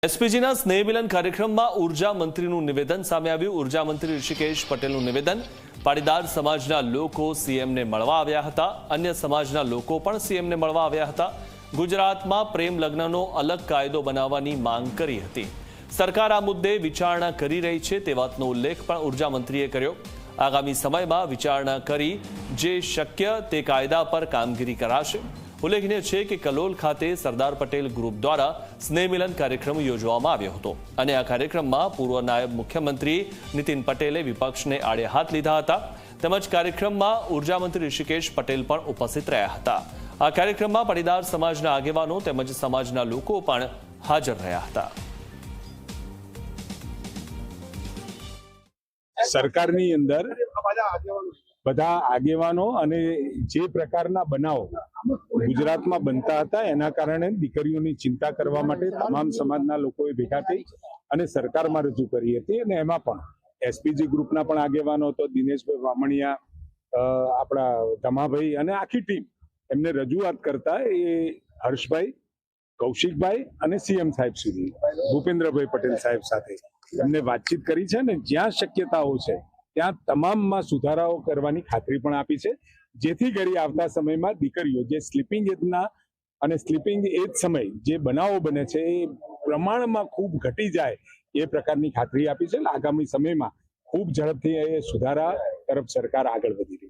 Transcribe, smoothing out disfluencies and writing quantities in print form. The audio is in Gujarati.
એસપીજીના સ્નેહ મિલન કાર્યક્રમમાં ઉર્જા મંત્રીનું નિવેદન સામે આવ્યું। ઉર્જા મંત્રી ઋષિકેશ પટેલનું નિવેદન। પાટીદાર સમાજના લોકો સીએમને મળવા આવ્યા હતા। અન્ય સમાજના લોકો પણ સીએમને મળવા આવ્યા હતા। ગુજરાતમાં પ્રેમ લગ્નનો અલગ કાયદો બનાવવાની માંગ કરી હતી। સરકાર આ મુદ્દે વિચારણા કરી રહી છે તે વાતનો ઉલ્લેખ પણ ઉર્જા મંત્રીએ કર્યો। આગામી સમયમાં વિચારણા કરી જે શક્ય તે કાયદા પર કામગીરી કરાશે। ઉલ્લેખનીય છે કે કલોલ ખાતે સરદાર પટેલ ગ્રુપ દ્વારા સ્નેહ મિલન કાર્યક્રમ યોજવામાં આવ્યો હતો અને આ કાર્યક્રમમાં પૂર્વ નાયબ મુખ્યમંત્રી નીતિન પટેલે વિપક્ષને આડે હાથ લીધા હતા। તેમજ કાર્યક્રમમાં ઉર્જા મંત્રી ઋષિકેશ પટેલ પણ ઉપસ્થિત રહ્યા હતા। આ કાર્યક્રમમાં પાટીદાર સમાજના આગેવાનો તેમજ સમાજના લોકો પણ હાજર રહ્યા હતા। સરકારની અંદર બધા આગેવાનો અને જે પ્રકારના બનાવો ગુજરાતમાં બનતા હતા એના કારણે દીકરીઓની ચિંતા કરવા માટે તમામ સમાજના લોકોએ ભેગા થઈ અને સરકારમાં રજૂ કરી હતી। અને એમાં પણ એસપીજી ગ્રુપના પણ આગેવાનો હતો, દિનેશભાઈ વામણિયા, આપણા ધમાભાઈ અને આખી ટીમ એમને રજૂઆત કરતા એ હર્ષભાઈ, કૌશિકભાઈ અને સીએમ સાહેબ સુધી ભૂપેન્દ્રભાઈ પટેલ સાહેબ સાથે એમને વાતચીત કરી છે અને જ્યાં શક્યતાઓ છે ત્યાં તમામમાં સુધારાઓ કરવાની ખાતરી પણ આપી છે, જેથી કરી આવતા સમયમાં દીકરીઓ જે સ્લીપિંગ એજના અને સ્લીપિંગ એજ સમય જે બનાવો બને છે એ પ્રમાણમાં ખૂબ ઘટી જાય એ પ્રકારની ખાતરી આપી છે। આગામી સમયમાં ખૂબ ઝડપથી એ સુધારા તરફ સરકાર આગળ વધી રહી છે।